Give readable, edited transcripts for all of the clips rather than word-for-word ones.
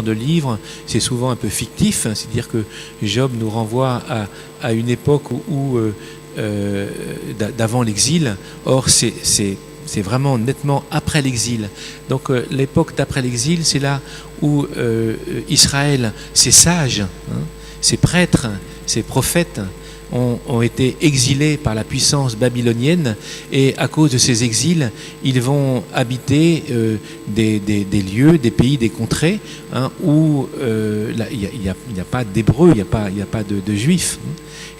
de livre, c'est souvent un peu fictif, hein, c'est-à-dire que Job nous renvoie à une époque d'avant l'exil. Or, c'est vraiment nettement après l'exil. Donc, l'époque d'après l'exil, c'est là où Israël, ses sages, hein, ses prêtres, ses prophètes, ont été exilés par la puissance babylonienne, et à cause de ces exils, ils vont habiter des lieux, des pays, des contrées, hein, où il n'y a pas d'Hébreux, il n'y a pas de Juifs.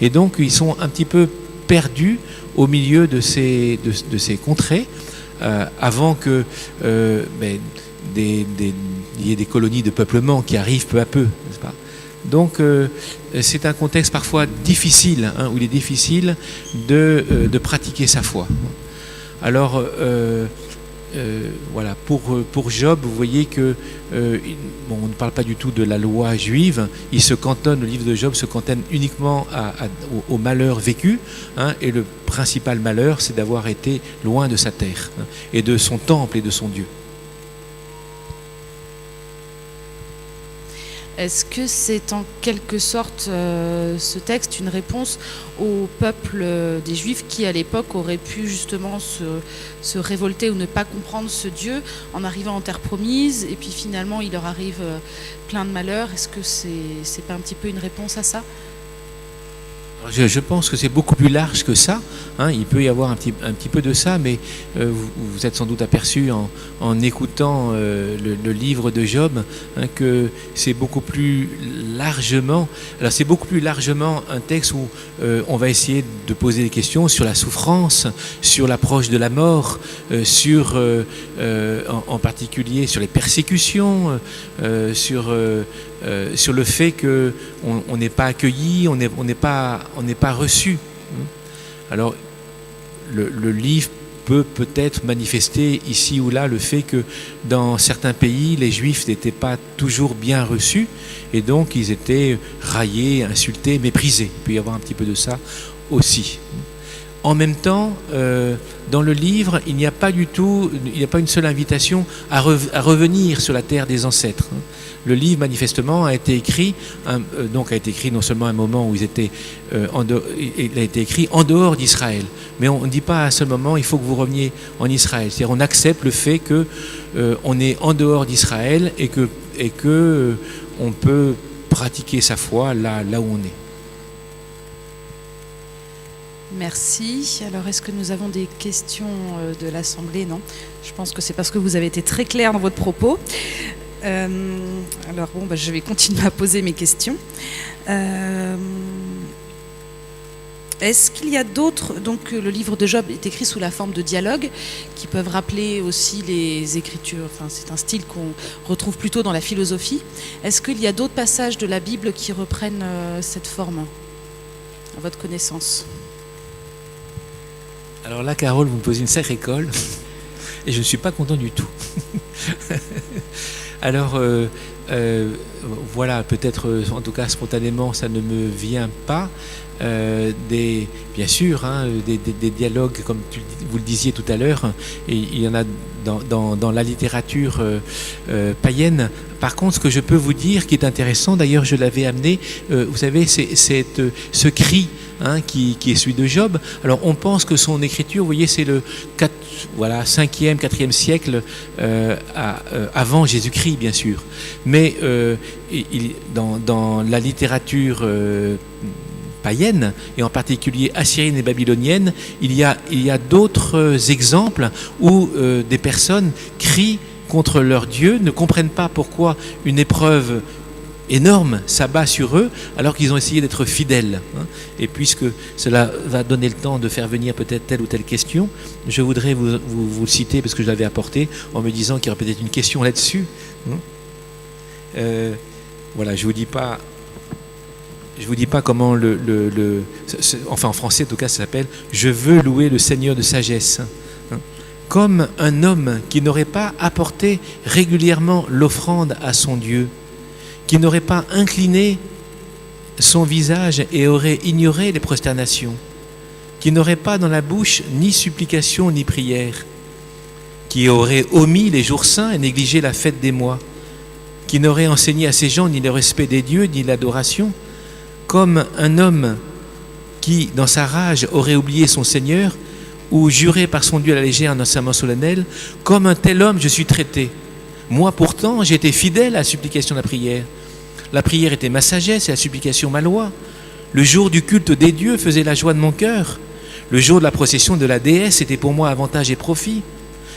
Et donc, ils sont un petit peu perdus au milieu de ces contrées, avant que il y ait des colonies de peuplement qui arrivent peu à peu, n'est-ce pas ? Donc, c'est un contexte parfois difficile, hein, où il est difficile de pratiquer sa foi. Alors, voilà, pour Job, vous voyez que on ne parle pas du tout de la loi juive. Il se cantonne, le livre de Job se cantonne uniquement au malheur vécu, hein, et le principal malheur, c'est d'avoir été loin de sa terre, hein, et de son temple et de son Dieu. Est-ce que c'est en quelque sorte ce texte une réponse au peuple des Juifs qui à l'époque aurait pu justement se révolter ou ne pas comprendre ce Dieu en arrivant en terre promise, et puis finalement il leur arrive plein de malheurs? Est-ce que c'est pas un petit peu une réponse à ça? Je pense que c'est beaucoup plus large que ça, hein. Il peut y avoir un petit peu de ça, mais vous êtes sans doute aperçu en écoutant le livre de Job, hein, que c'est beaucoup plus largement. Alors c'est beaucoup plus largement un texte où on va essayer de poser des questions sur la souffrance, sur l'approche de la mort, en particulier sur les persécutions, sur le fait qu'on n'est pas accueilli, on n'est pas reçu. Alors, le livre peut-être manifester ici ou là le fait que dans certains pays, les Juifs n'étaient pas toujours bien reçus, et donc ils étaient raillés, insultés, méprisés. Il peut y avoir un petit peu de ça aussi. En même temps, dans le livre, il n'y a pas une seule invitation à revenir sur la terre des ancêtres. Le livre, manifestement, a été écrit non seulement à un moment où il a été écrit en dehors d'Israël, mais on ne dit pas à ce moment il faut que vous reveniez en Israël. C'est-à-dire on accepte le fait que on est en dehors d'Israël et que on peut pratiquer sa foi là où on est. Merci. Alors, est-ce que nous avons des questions de l'Assemblée? Non. Je pense que c'est parce que vous avez été très clair dans votre propos. Alors, je vais continuer à poser mes questions. Est-ce qu'il y a d'autres... Donc, le livre de Job est écrit sous la forme de dialogues qui peuvent rappeler aussi les Écritures. Enfin, c'est un style qu'on retrouve plutôt dans la philosophie. Est-ce qu'il y a d'autres passages de la Bible qui reprennent cette forme, à votre connaissance? Alors là, Carole, vous me posez une sacrée colle, et je ne suis pas content du tout. Alors, voilà, peut-être, en tout cas spontanément, ça ne me vient pas. Bien sûr, hein, des dialogues, comme vous le disiez tout à l'heure, et il y en a dans la littérature païenne. Par contre, ce que je peux vous dire, qui est intéressant, d'ailleurs je l'avais amené, vous savez, c'est ce cri, hein, qui est celui de Job. Alors on pense que son écriture, vous voyez, c'est le 5e, 4e siècle avant Jésus-Christ, bien sûr. Mais dans la littérature païenne, et en particulier assyrienne et babylonienne, il y a d'autres exemples où des personnes crient contre leur Dieu, ne comprennent pas pourquoi une épreuve énorme s'abat sur eux, alors qu'ils ont essayé d'être fidèles. Et puisque cela va donner le temps de faire venir peut-être telle ou telle question, je voudrais vous citer, parce que je l'avais apporté, en me disant qu'il y aurait peut-être une question là-dessus. Voilà, je vous dis pas comment enfin en français en tout cas ça s'appelle « Je veux louer le Seigneur de sagesse ». Comme un homme qui n'aurait pas apporté régulièrement l'offrande à son Dieu, qui n'aurait pas incliné son visage et aurait ignoré les prosternations, qui n'aurait pas dans la bouche ni supplication ni prière, qui aurait omis les jours saints et négligé la fête des mois, qui n'aurait enseigné à ces gens ni le respect des dieux, ni l'adoration, comme un homme qui, dans sa rage, aurait oublié son Seigneur, ou juré par son Dieu à la légère un serment solennel, comme un tel homme je suis traité. Moi pourtant, j'ai été fidèle à la supplication de la prière. La prière était ma sagesse et la supplication ma loi. Le jour du culte des dieux faisait la joie de mon cœur. Le jour de la procession de la déesse était pour moi avantage et profit.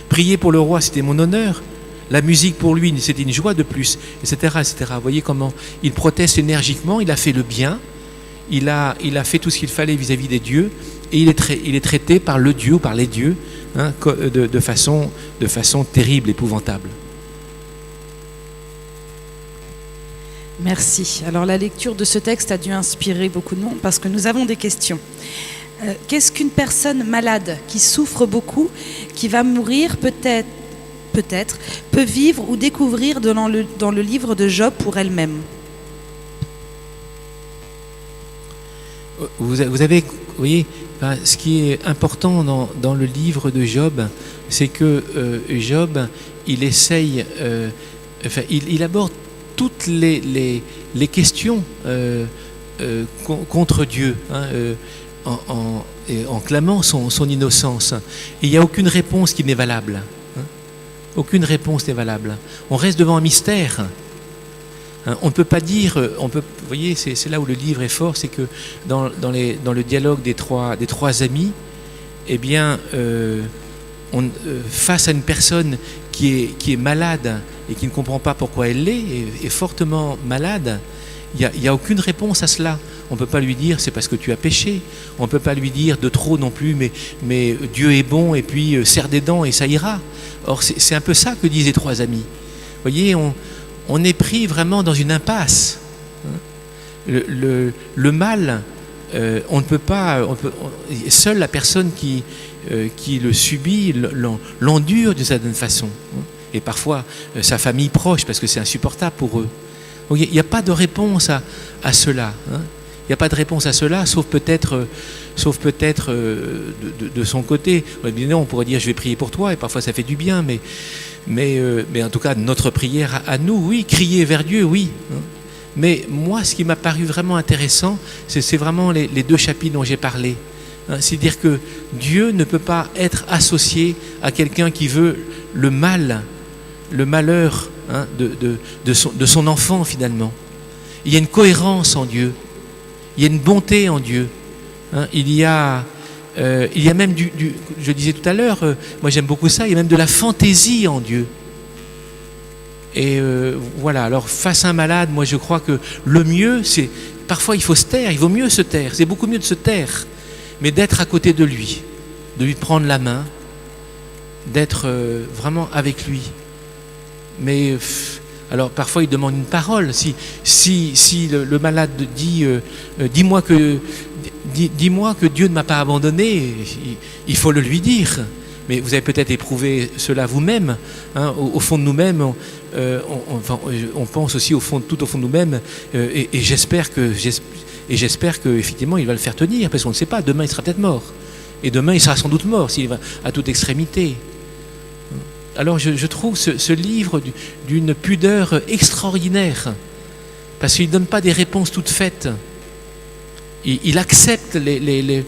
Prier pour le roi, c'était mon honneur. La musique pour lui, c'était une joie de plus, etc., etc. Vous voyez comment il proteste énergiquement, il a fait le bien, il a fait tout ce qu'il fallait vis-à-vis des dieux, et il est traité par le Dieu, par les dieux, hein, de façon terrible, épouvantable. Merci. Alors la lecture de ce texte a dû inspirer beaucoup de monde parce que nous avons des questions. Qu'est-ce qu'une personne malade qui souffre beaucoup, qui va mourir peut-être, peut vivre ou découvrir dans le livre de Job pour elle-même? Vous avez, vous voyez, ce qui est important dans le livre de Job, c'est que Job, il essaye, il aborde toutes les questions contre Dieu, hein, en clamant son innocence. Et il n'y a aucune réponse qui n'est valable. Hein. Aucune réponse n'est valable. On reste devant un mystère. Hein, on ne peut pas dire, vous voyez, c'est là où le livre est fort, c'est que dans le dialogue des trois amis, eh bien, face à une personne qui est malade et qui ne comprend pas pourquoi elle l'est, est fortement malade, il n'y a aucune réponse à cela. On ne peut pas lui dire c'est parce que tu as péché. On ne peut pas lui dire de trop non plus, mais Dieu est bon et puis serre des dents et ça ira. Or c'est un peu ça que disent les trois amis. Vous voyez, on est pris vraiment dans une impasse. Le mal, on ne peut pas. Seule la personne qui le subit l'endure d'une certaine façon. Et parfois sa famille proche, parce que c'est insupportable pour eux. Il n'y a pas de réponse à cela. Hein. Il n'y a pas de réponse à cela, sauf peut-être de son côté. On pourrait dire je vais prier pour toi, et parfois ça fait du bien, mais en tout cas notre prière à nous, oui, crier vers Dieu, oui. Hein. Mais moi, ce qui m'a paru vraiment intéressant, c'est vraiment les deux chapitres dont j'ai parlé. Hein. C'est-à-dire que Dieu ne peut pas être associé à quelqu'un qui veut le mal, le malheur, hein, de son enfant finalement. Il y a une cohérence en Dieu. Il y a une bonté en Dieu. Hein, il y a même je disais tout à l'heure, moi j'aime beaucoup ça, il y a même de la fantaisie en Dieu. Et voilà, alors face à un malade, moi je crois que le mieux, c'est, parfois il faut se taire, il vaut mieux se taire, c'est beaucoup mieux de se taire, mais d'être à côté de lui prendre la main, d'être vraiment avec lui. Mais alors parfois il demande une parole. Si le malade dit dis-moi que Dieu ne m'a pas abandonné, il faut le lui dire. Mais vous avez peut-être éprouvé cela vous-même. Hein, au fond de nous-mêmes, on pense aussi tout au fond de nous-mêmes. Et j'espère que effectivement il va le faire tenir, parce qu'on ne sait pas. Demain il sera peut-être mort. Et demain il sera sans doute mort s'il va à toute extrémité. Alors je trouve ce livre d'une pudeur extraordinaire, parce qu'il ne donne pas des réponses toutes faites. Il accepte les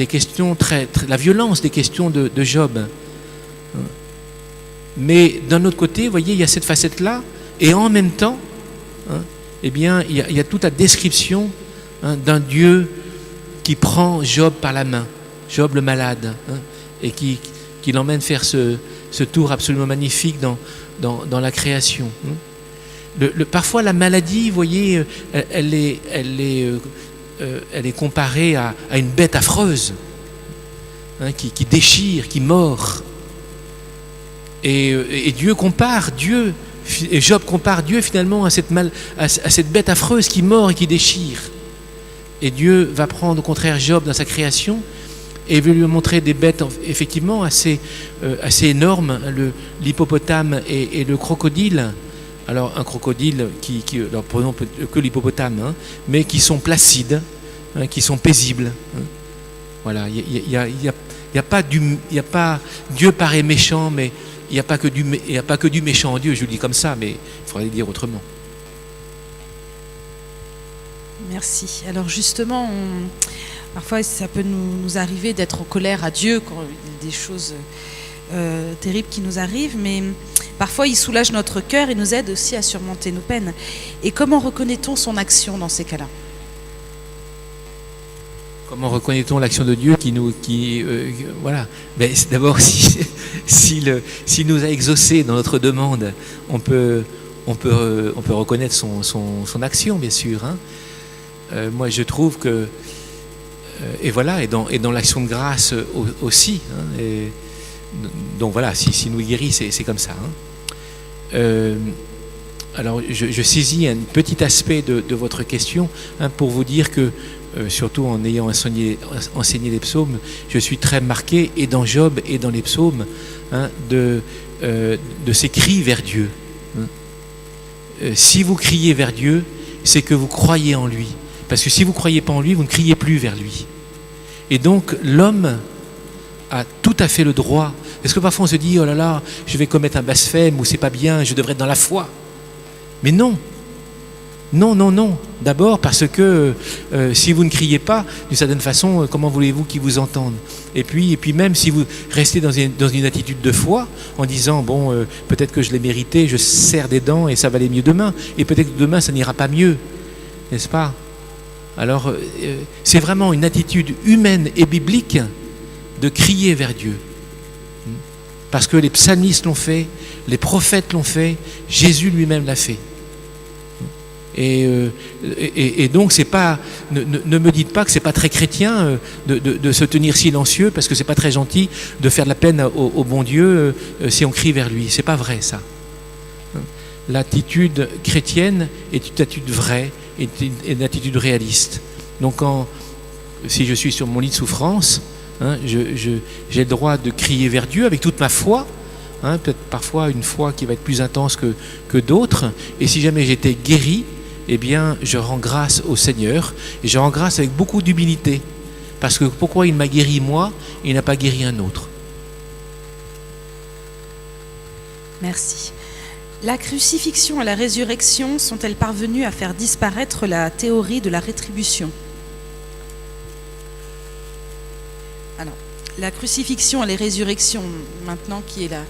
questions, la violence des questions de Job. Mais d'un autre côté, vous voyez, il y a cette facette-là, et en même temps, hein, eh bien, il y a toute la description, hein, d'un Dieu qui prend Job par la main, Job le malade, hein, et qui l'emmène faire ce tour absolument magnifique dans la création. Parfois la maladie, vous voyez, elle est comparée à une bête affreuse, hein, qui déchire, qui mord. Et Job compare Dieu finalement à cette bête affreuse qui mord et qui déchire. Et Dieu va prendre au contraire Job dans sa création et veut lui montrer des bêtes effectivement assez énormes, l'hippopotame et le crocodile. Alors un crocodile alors prenons que l'hippopotame, hein, mais qui sont placides, hein, qui sont paisibles. Hein. Voilà, il y a pas Dieu paraît méchant, mais il n'y a pas que du méchant en Dieu, je le dis comme ça, mais il faudrait le dire autrement. Merci. Alors justement, parfois ça peut nous arriver d'être en colère à Dieu quand il y a des choses terribles qui nous arrivent, mais parfois il soulage notre cœur et nous aide aussi à surmonter nos peines. Et comment reconnaît-on son action dans ces cas-là ? Comment reconnaît-on l'action de Dieu voilà. Ben, d'abord, s'il nous a exaucés dans notre demande, on peut reconnaître son action, bien sûr. Hein. Moi, je trouve que et voilà, et dans l'action de grâce aussi. Hein, donc voilà, s'il nous guérit, c'est comme ça. Hein. Alors, je saisis un petit aspect de votre question, hein, pour vous dire que surtout en ayant enseigné les psaumes, je suis très marqué, et dans Job et dans les psaumes, hein, de ces cris vers Dieu. Hein. Si vous criez vers Dieu, c'est que vous croyez en lui. Parce que si vous ne croyez pas en lui, vous ne criez plus vers lui. Et donc l'homme a tout à fait le droit. Parce que parfois on se dit, oh là là, je vais commettre un blasphème, ou c'est pas bien, je devrais être dans la foi. Mais non. Non. D'abord parce que si vous ne criez pas, d'une certaine façon, comment voulez-vous qu'ils vous entendent ? Et puis même si vous restez dans une attitude de foi, en disant, bon, peut-être que je l'ai mérité, je serre des dents et ça va aller mieux demain. Et peut-être que demain, ça n'ira pas mieux. N'est-ce pas ? Alors, c'est vraiment une attitude humaine et biblique de crier vers Dieu. Parce que les psalmistes l'ont fait, les prophètes l'ont fait, Jésus lui-même l'a fait. Et donc c'est pas, ne me dites pas que c'est pas très chrétien de se tenir silencieux, parce que c'est pas très gentil de faire de la peine au bon Dieu si on crie vers lui. C'est pas vrai, ça. L'attitude chrétienne est une attitude vraie, est une attitude réaliste. Donc si je suis sur mon lit de souffrance, hein, j'ai le droit de crier vers Dieu avec toute ma foi. Hein, peut-être parfois une foi qui va être plus intense que d'autres. Et si jamais j'étais guéri, eh bien, je rends grâce au Seigneur, et je rends grâce avec beaucoup d'humilité. Parce que pourquoi il m'a guéri moi, et il n'a pas guéri un autre ? Merci. La crucifixion et la résurrection sont-elles parvenues à faire disparaître la théorie de la rétribution ? Alors, la crucifixion et les résurrections, maintenant qui est là,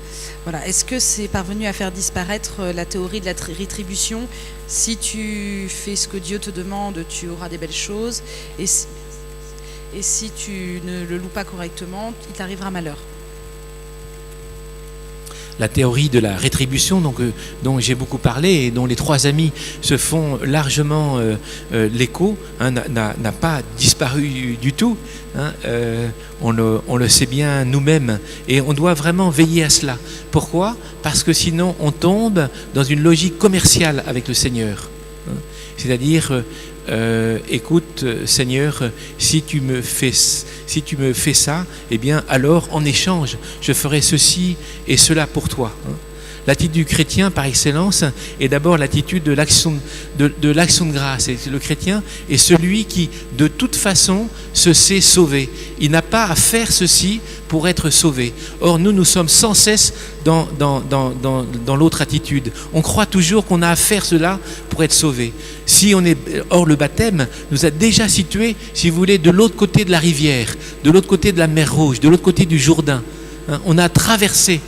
voilà, est-ce que c'est parvenu à faire disparaître la théorie de la rétribution ? Si tu fais ce que Dieu te demande, tu auras des belles choses, et si tu ne le loues pas correctement, il t'arrivera malheur. La théorie de la rétribution, dont j'ai beaucoup parlé et dont les trois amis se font largement l'écho, hein, n'a pas disparu du tout. Hein, on le sait bien nous-mêmes, et on doit vraiment veiller à cela. Pourquoi ? Parce que sinon on tombe dans une logique commerciale avec le Seigneur. Hein, c'est-à-dire, écoute Seigneur, si tu me fais ça, eh bien alors en échange je ferai ceci et cela pour toi. L'attitude du chrétien par excellence est d'abord l'attitude de l'action de grâce. Et le chrétien est celui qui de toute façon se sait sauvé. Il n'a pas à faire ceci pour être sauvé. Or nous sommes sans cesse dans l'autre attitude. On croit toujours qu'on a à faire cela pour être sauvé. Or le baptême nous a déjà situés, si vous voulez, de l'autre côté de la rivière, de l'autre côté de la mer Rouge, de l'autre côté du Jourdain. On a traversé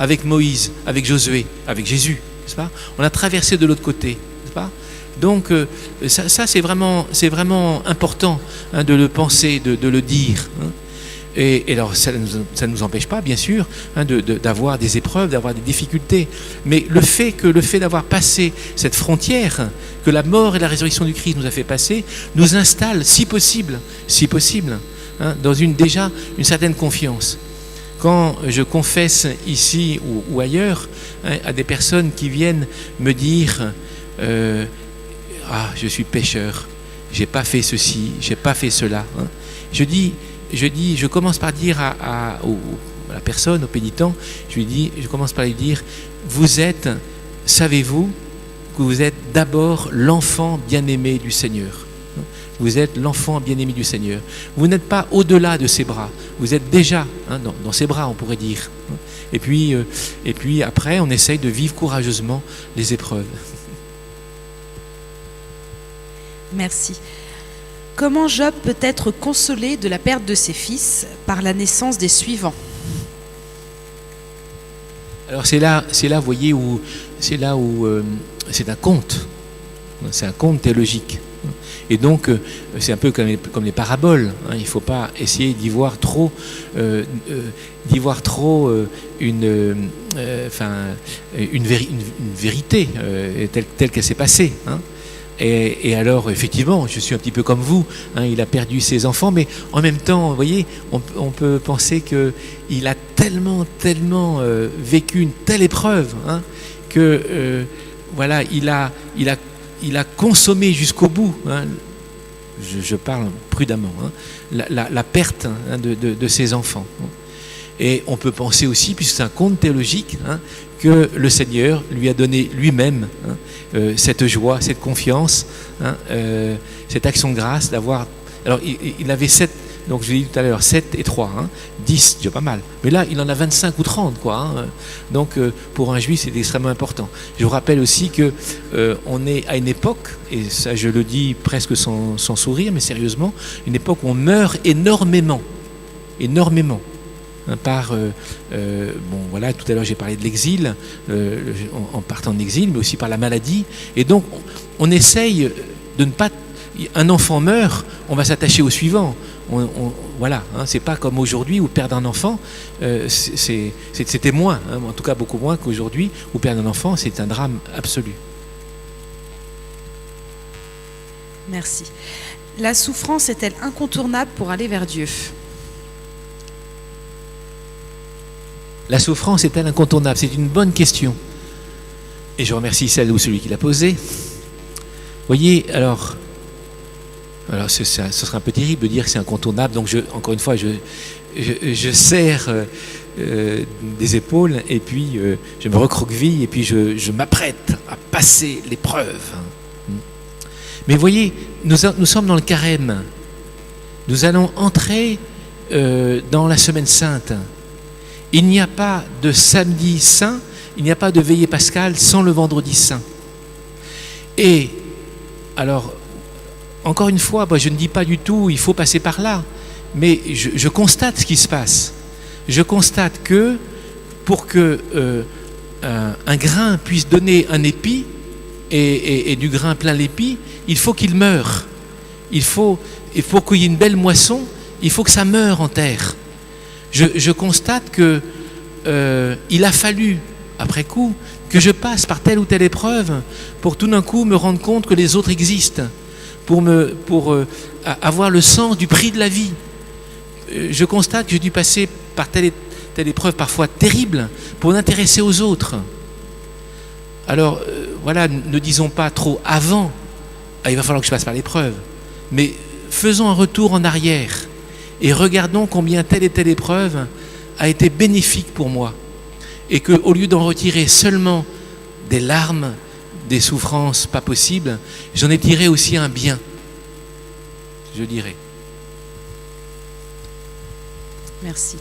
avec Moïse, avec Josué, avec Jésus, n'est-ce pas ? On a traversé de l'autre côté, n'est-ce pas ? Donc ça c'est vraiment important, hein, de le penser, de le dire. Hein. Et alors ça ne nous empêche pas, bien sûr, hein, d'avoir des épreuves, d'avoir des difficultés. Mais le fait d'avoir passé cette frontière, que la mort et la résurrection du Christ nous a fait passer, nous installe, si possible, hein, dans déjà une certaine confiance. Quand je confesse ici ou ailleurs, hein, à des personnes qui viennent me dire je suis pécheur, j'ai pas fait ceci, j'ai pas fait cela, hein. Je commence par dire à la personne, au pénitent, je commence par lui dire, savez-vous que vous êtes d'abord l'enfant bien-aimé du Seigneur. Vous êtes l'enfant bien-aimé du Seigneur. Vous n'êtes pas au-delà de ses bras. Vous êtes déjà, hein, dans ses bras, on pourrait dire. Et puis après, on essaye de vivre courageusement les épreuves. Merci. Comment Job peut être consolé de la perte de ses fils par la naissance des suivants? Alors c'est là, vous voyez, où c'est un conte. C'est un conte théologique. Et donc, c'est un peu comme les paraboles. Hein. Il ne faut pas essayer d'y voir trop, une vérité telle qu'elle s'est passée. Hein. Et alors, effectivement, je suis un petit peu comme vous. Hein, il a perdu ses enfants, mais en même temps, vous voyez, on peut penser qu'il a tellement vécu une telle épreuve, hein, que voilà, il a consommé jusqu'au bout, hein, je parle prudemment, hein, la perte, hein, de ses enfants. Et on peut penser aussi, puisque c'est un conte théologique, hein, que le Seigneur lui a donné lui-même, hein, cette joie, cette confiance, hein, cette action de grâce d'avoir... Alors il avait 7, donc je l'ai dit tout à l'heure, 7 et 3, hein, 10, déjà pas mal. Mais là, il en a 25 ou 30, quoi. Hein. Donc pour un juif, c'est extrêmement important. Je vous rappelle aussi que on est à une époque, et ça je le dis presque sans sourire, mais sérieusement, une époque où on meurt énormément. Par, bon voilà, tout à l'heure j'ai parlé de l'exil, en partant en exil, mais aussi par la maladie. Et donc on essaye de ne pas... Un enfant meurt, on va s'attacher au suivant. Voilà, hein, c'est pas comme aujourd'hui où perdre un enfant, c'était moins, hein, en tout cas beaucoup moins qu'aujourd'hui, où perdre un enfant, c'est un drame absolu. Merci. La souffrance est-elle incontournable pour aller vers Dieu ? La souffrance est-elle incontournable? C'est une bonne question. Et je remercie celle ou celui qui l'a posée. Voyez, alors ce serait un peu terrible de dire que c'est incontournable. Donc, encore une fois, je serre des épaules et puis je me recroqueville et puis je m'apprête à passer l'épreuve. Mais voyez, nous sommes dans le carême. Nous allons entrer dans la semaine sainte. Il n'y a pas de samedi saint, il n'y a pas de veillée pascale sans le vendredi saint. Et alors, encore une fois, je ne dis pas du tout il faut passer par là, mais je constate ce qui se passe. Je constate que pour que un grain puisse donner un épi, et du grain plein l'épi, il faut qu'il meure. Il faut qu'il y ait une belle moisson, il faut que ça meure en terre. Je constate que il a fallu, après coup, que je passe par telle ou telle épreuve pour tout d'un coup me rendre compte que les autres existent, pour avoir le sens du prix de la vie. Je constate que j'ai dû passer par telle épreuve parfois terrible pour m'intéresser aux autres. Alors, voilà, ne disons pas trop avant, il va falloir que je passe par l'épreuve, mais faisons un retour en arrière et regardons combien telle et telle épreuve a été bénéfique pour moi. Et qu'au lieu d'en retirer seulement des larmes, des souffrances pas possibles, j'en ai tiré aussi un bien, je dirais. Merci.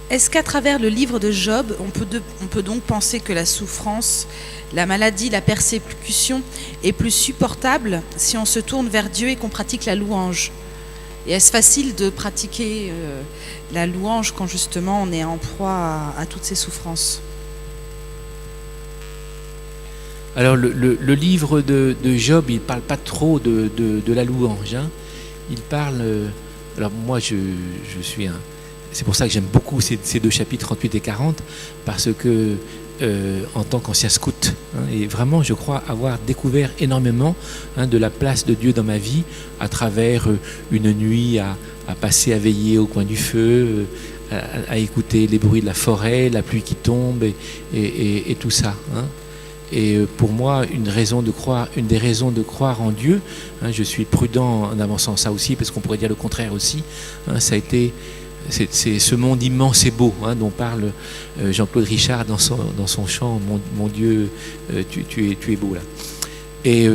Est-ce qu'à travers le livre de Job, on peut donc penser que la souffrance, la maladie, la persécution est plus supportable si on se tourne vers Dieu et qu'on pratique la louange ? Et est-ce facile de pratiquer la louange quand justement on est en proie à toutes ces souffrances? Alors le livre de Job, il ne parle pas trop de la louange. Hein. Il parle... alors moi, je suis un... C'est pour ça que j'aime beaucoup ces deux chapitres 38 et 40, parce que en tant qu'ancien scout, hein, et vraiment je crois avoir découvert énormément, hein, de la place de Dieu dans ma vie à travers une nuit à passer à veiller au coin du feu, à écouter les bruits de la forêt, la pluie qui tombe et tout ça. Hein. Et pour moi, une des raisons de croire en Dieu, hein, je suis prudent en avançant ça aussi, parce qu'on pourrait dire le contraire aussi, hein, ça a été... C'est ce monde immense et beau, hein, dont parle Jean-Claude Richard dans son chant « Mon Dieu, tu es beau ». Là. Et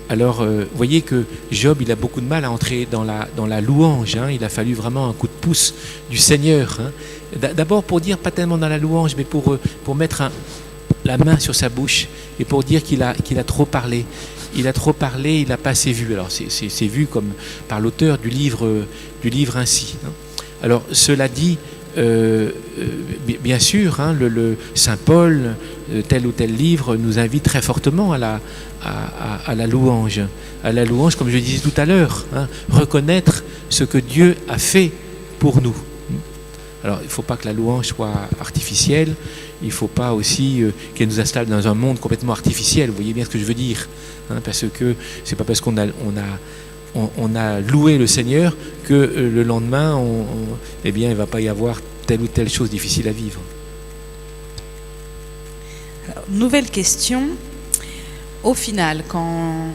Alors, vous voyez que Job, il a beaucoup de mal à entrer dans la louange. Hein. Il a fallu vraiment un coup de pouce du Seigneur. Hein. D'abord pour dire, pas tellement dans la louange, mais pour mettre la main sur sa bouche et pour dire qu'il a trop parlé. Il a trop parlé, il n'a pas assez vu. Alors, c'est vu comme par l'auteur du livre ainsi. Hein. Alors, cela dit, bien sûr, hein, le Saint Paul, tel ou tel livre, nous invite très fortement à la louange. À la louange, comme je disais tout à l'heure, hein, reconnaître ce que Dieu a fait pour nous. Alors, il ne faut pas que la louange soit artificielle, il ne faut pas aussi qu'elle nous installe dans un monde complètement artificiel, vous voyez bien ce que je veux dire, hein, parce que c'est pas parce qu'on a loué le Seigneur que le lendemain, eh bien, il ne va pas y avoir telle ou telle chose difficile à vivre. Alors, nouvelle question. Au final, quand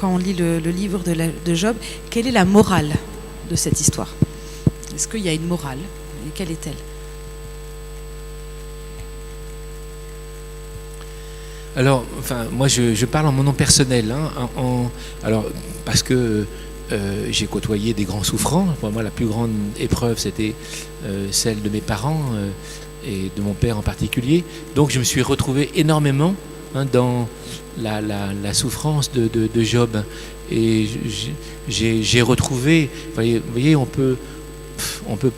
on lit le livre de Job, quelle est la morale de cette histoire? Est-ce qu'il y a une morale? Et quelle est-elle? Alors, enfin, moi, je parle en mon nom personnel. Hein, alors, parce que j'ai côtoyé des grands souffrants. Pour moi, la plus grande épreuve, c'était celle de mes parents et de mon père en particulier. Donc, je me suis retrouvé énormément dans la souffrance de Job. Et j'ai retrouvé, vous voyez, on peut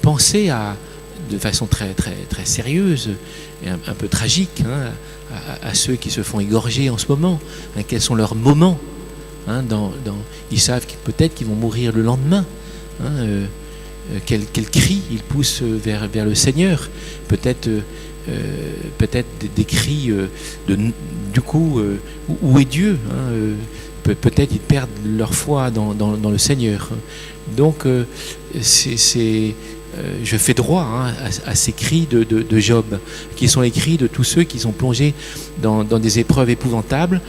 penser de façon très, très, très sérieuse et un peu tragique, hein, à ceux qui se font égorger en ce moment. Hein, quels sont leurs moments, hein, ils savent peut-être qu'ils vont mourir le lendemain. Hein, quel cri ils poussent vers le Seigneur. Peut-être des cris du coup, où est Dieu, hein, peut-être ils perdent leur foi dans le Seigneur. Donc je fais droit, hein, à ces cris de Job, qui sont les cris de tous ceux qui sont plongés dans des épreuves épouvantables.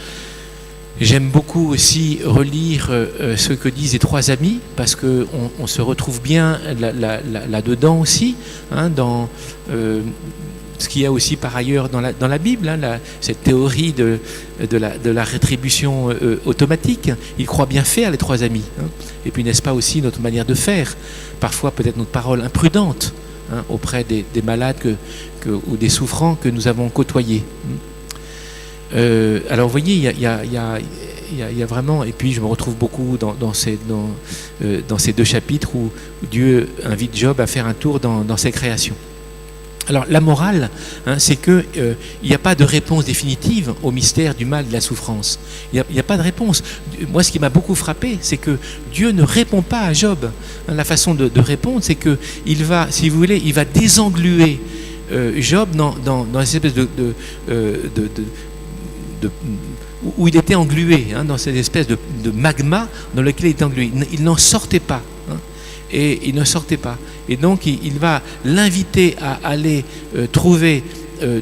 J'aime beaucoup aussi relire ce que disent les trois amis, parce qu'on se retrouve bien là-dedans aussi, hein, dans ce qu'il y a aussi par ailleurs dans la Bible, hein, cette théorie de la rétribution automatique. Ils croient bien faire, les trois amis. Hein. Et puis, n'est-ce pas aussi notre manière de faire? Parfois, peut-être notre parole imprudente, hein, auprès des malades ou des souffrants que nous avons côtoyés. Alors, vous voyez, il y a vraiment... Et puis, je me retrouve beaucoup dans ces deux chapitres où Dieu invite Job à faire un tour dans ses créations. Alors la morale, hein, c'est qu'il n'y a pas de réponse définitive au mystère du mal, de la souffrance. Il n'y a pas de réponse. Moi, ce qui m'a beaucoup frappé, c'est que Dieu ne répond pas à Job. Hein, la façon de répondre, c'est qu'il va, si vous voulez, il va désengluer Job dans une espèce où il était englué, hein, dans cette espèce de magma dans lequel il était englué. Il n'en sortait pas. Hein. Et il ne sortait pas. Et donc, il va l'inviter à aller trouver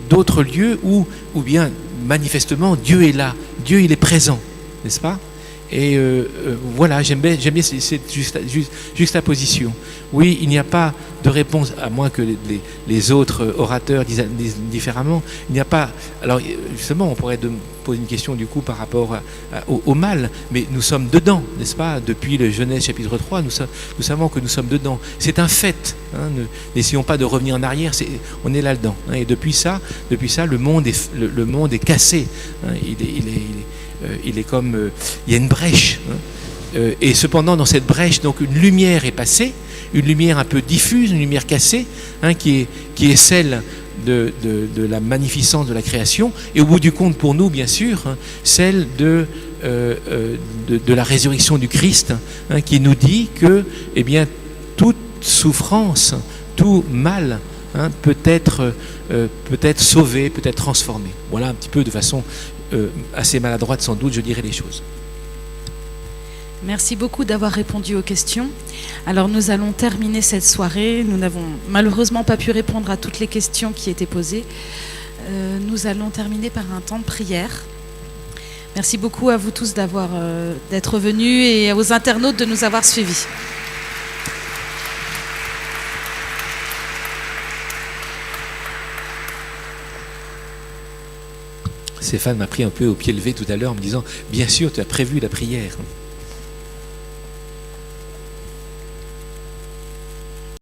d'autres lieux où bien, manifestement, Dieu est là. Dieu, il est présent, n'est-ce pas? Et voilà, j'aime bien cette juxtaposition. Oui, il n'y a pas de réponse, à moins que les autres orateurs disent différemment. Il n'y a pas... Alors, justement, on pourrait poser une question, du coup, par rapport au mal, mais nous sommes dedans, n'est-ce pas? Depuis le Genèse chapitre 3, nous savons que nous sommes dedans. C'est un fait. Hein, n'essayons pas de revenir en arrière, on est là-dedans. Hein, et depuis ça, le monde est cassé. Hein, il est comme... il y a une brèche. Hein, et cependant, dans cette brèche, donc, une lumière est passée, une lumière un peu diffuse, une lumière cassée, hein, qui est celle de la magnificence de la création, et au bout du compte, pour nous, bien sûr, hein, celle de la résurrection du Christ, hein, qui nous dit que, eh bien, toute souffrance, tout mal, hein, peut être sauvé, peut être transformé. Voilà un petit peu de façon assez maladroite sans doute, je dirais les choses. Merci beaucoup d'avoir répondu aux questions. Alors nous allons terminer cette soirée. Nous n'avons malheureusement pas pu répondre à toutes les questions qui étaient posées. Nous allons terminer par un temps de prière. Merci beaucoup à vous tous d'être venus et aux internautes de nous avoir suivis. Stéphane m'a pris un peu au pied levé tout à l'heure en me disant, bien sûr, tu as prévu la prière.